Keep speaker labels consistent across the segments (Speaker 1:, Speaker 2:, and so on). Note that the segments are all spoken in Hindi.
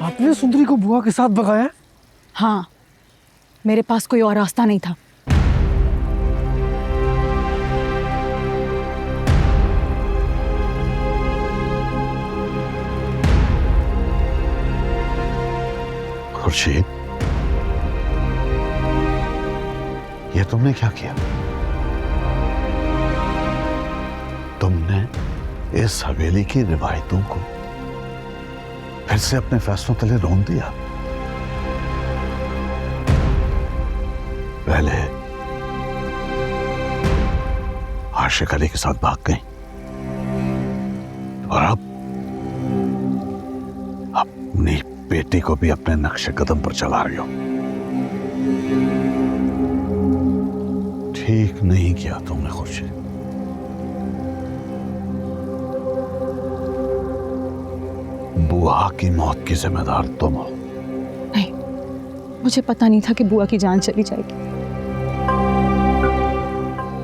Speaker 1: आपने सुंदरी को बुआ के साथ भगाया?
Speaker 2: हाँ, मेरे पास कोई और रास्ता नहीं था।
Speaker 3: खुर्शीद, ये तुमने क्या किया? तुमने इस हवेली की रिवायतों को फिर से अपने फैसलों तले रोन दिया। पहले आशिक अली के साथ भाग गई और अब अपनी बेटी को भी अपने नक्शे कदम पर चला रही हो। ठीक नहीं किया तुमने खुर्शीद। बुआ की मौत की जिम्मेदार तुम हो।
Speaker 2: नहीं, मुझे पता नहीं था कि बुआ की जान चली जाएगी।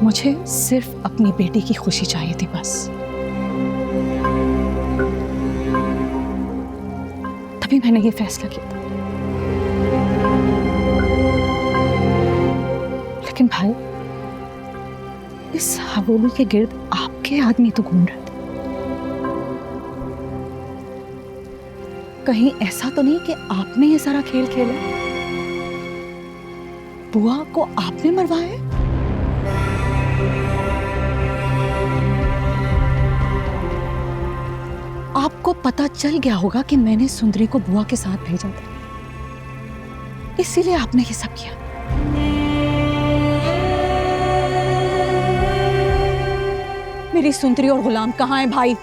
Speaker 2: मुझे सिर्फ अपनी बेटी की खुशी चाहिए थी बस। तभी मैंने ये फैसला किया था। लेकिन भाई, इस हवेली के गिर्द आपके आदमी तो घूम रहे थे। कहीं ऐसा तो नहीं कि आपने ये सारा खेल खेला? बुआ को आपने मरवाया? आपको पता चल गया होगा कि मैंने सुंदरी को बुआ के साथ भेजा था, इसीलिए आपने ये सब किया। मेरी सुंदरी और गुलाम कहाँ है भाई?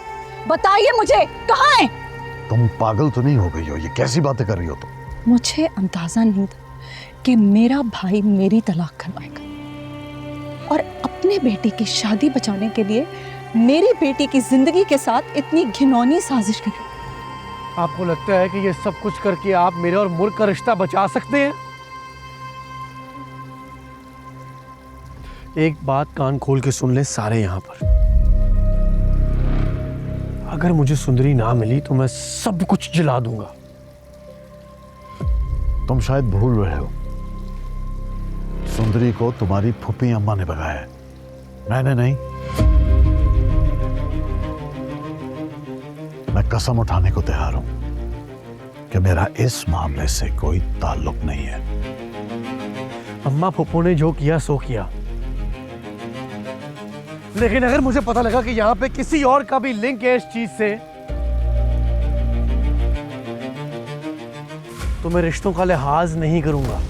Speaker 2: बताइए मुझे, कहाँ है?
Speaker 3: तुम पागल तो नहीं हो गई हो? ये कैसी बातें कर रही हो तुम?
Speaker 2: मुझे अंदाजा नहीं था कि मेरा भाई मेरी तलाक करवाएगा और अपने बेटी की शादी बचाने के लिए मेरी बेटी की जिंदगी के साथ इतनी घिनौनी साजिश करेगा।
Speaker 1: आपको लगता है कि ये सब कुछ करके आप मेरे और मुर्ग का रिश्ता बचा सकते हैं? एक बात कान खोल के सुन ले सारे यहां पर। अगर मुझे सुंदरी ना मिली तो मैं सब कुछ जला दूंगा।
Speaker 3: तुम शायद भूल रहे हो, सुंदरी को तुम्हारी फूफी अम्मा ने भगाया है, मैंने नहीं। मैं कसम उठाने को तैयार हूं कि मेरा इस मामले से कोई ताल्लुक नहीं है।
Speaker 1: अम्मा फूफो ने जो किया सो किया, लेकिन अगर मुझे पता लगा कि यहां पे किसी और का भी लिंक है इस चीज से, तो मैं रिश्तों का लिहाज नहीं करूंगा।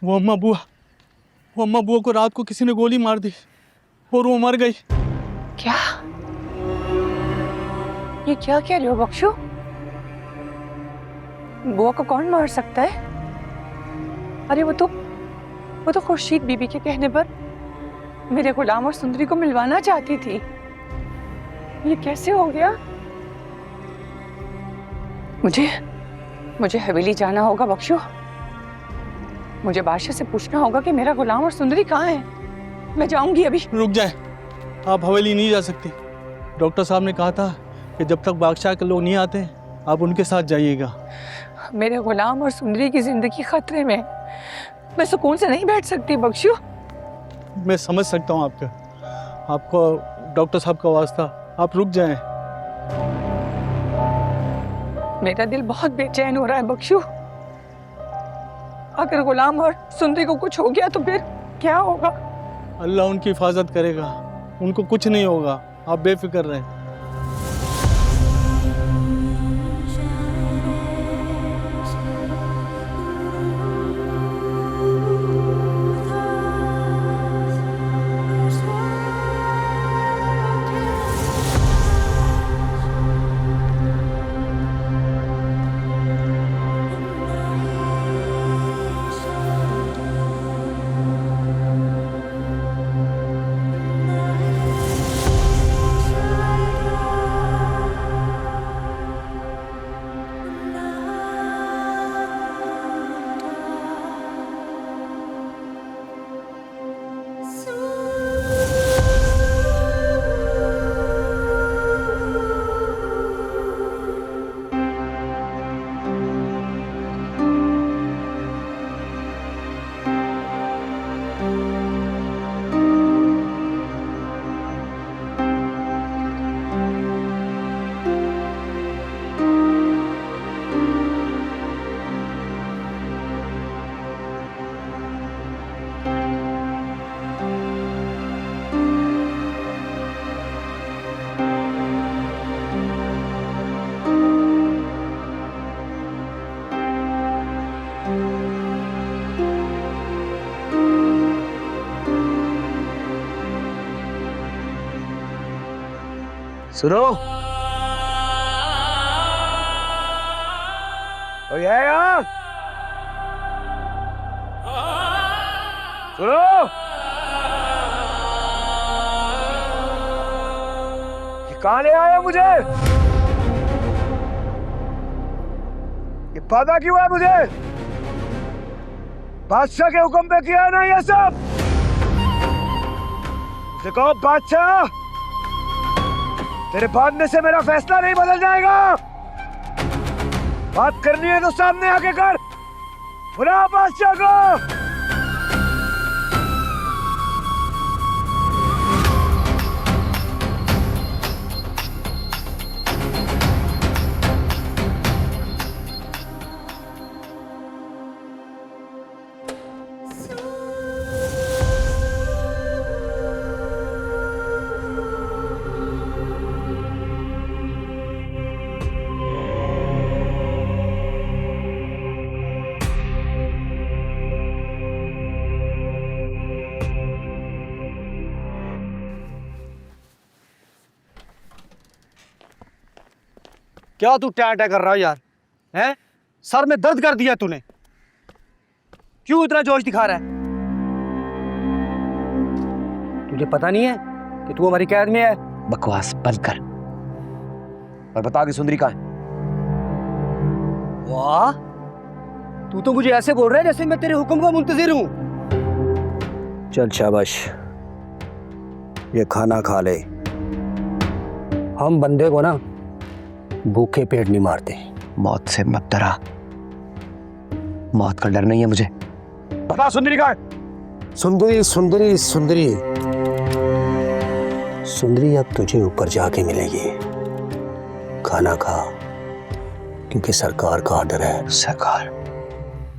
Speaker 4: वो अम्मा बुआ को रात को किसी ने गोली मार दी और वो मर गई।
Speaker 5: क्या? ये क्या कह रहे हो बख्शू? बुआ को कौन मार सकता है? अरे वो तो खुर्शीद बीबी के कहने पर मेरे गुलाम और सुंदरी को मिलवाना चाहती थी। ये कैसे हो गया? मुझे हवेली जाना होगा बख्शू। मुझे बादशाह से पूछना होगा कि मेरा गुलाम और सुंदरी कहाँ है। मैं जाऊंगी अभी।
Speaker 4: रुक जाए, आप हवेली नहीं जा सकती। डॉक्टर साहब ने कहा था कि जब तक बादशाह के लोग नहीं आते आप उनके साथ जाइएगा।
Speaker 5: मेरे गुलाम और सुंदरी की जिंदगी खतरे में, मैं सुकून से नहीं बैठ सकती बख्शू।
Speaker 4: मैं समझ सकता हूँ आपको डॉक्टर साहब का वास्ता, आप रुक जाएं।
Speaker 5: मेरा दिल बहुत बेचैन हो रहा है बख्शू। अगर गुलाम और सुंदरी को कुछ हो गया तो फिर क्या होगा?
Speaker 4: अल्लाह उनकी हिफाजत करेगा, उनको कुछ नहीं होगा, आप बेफिक्र रहें।
Speaker 6: सुनो, कोई है यहाँ? सुनो, ये कहाँ ले आया मुझे? ये पता क्यों है मुझे? बादशाह के हुक्म पे किया है ना ये सब? उसे कहो बादशाह, तेरे भागने से मेरा फैसला नहीं बदल जाएगा। बात करनी है तो सामने आके कर। बुला बादशाह को।
Speaker 1: क्या तू टै टै कर रहा है यार? हैं? सर में दर्द कर दिया तूने। क्यों इतना जोश दिखा रहा है? तुझे पता नहीं है कि तू हमारी कैद में है?
Speaker 6: बकवास बंद कर और बता कि सुंदरी कहाँ है?
Speaker 1: वाह, तू तो मुझे ऐसे बोल रहा है जैसे मैं तेरे हुक्म का मुंतजिर हूं।
Speaker 7: चल शाबाश, ये खाना खा ले। हम बंदे को ना भूखे पेट नहीं मारते।
Speaker 6: मौत से मत डरा, मौत का डर नहीं है मुझे। बता सुंदरी कहाँ है?
Speaker 7: सुंदरी सुंदरी सुंदरी सुंदरी अब तुझे ऊपर जाके मिलेगी। खाना खा, क्योंकि सरकार का ऑर्डर है।
Speaker 6: सरकार?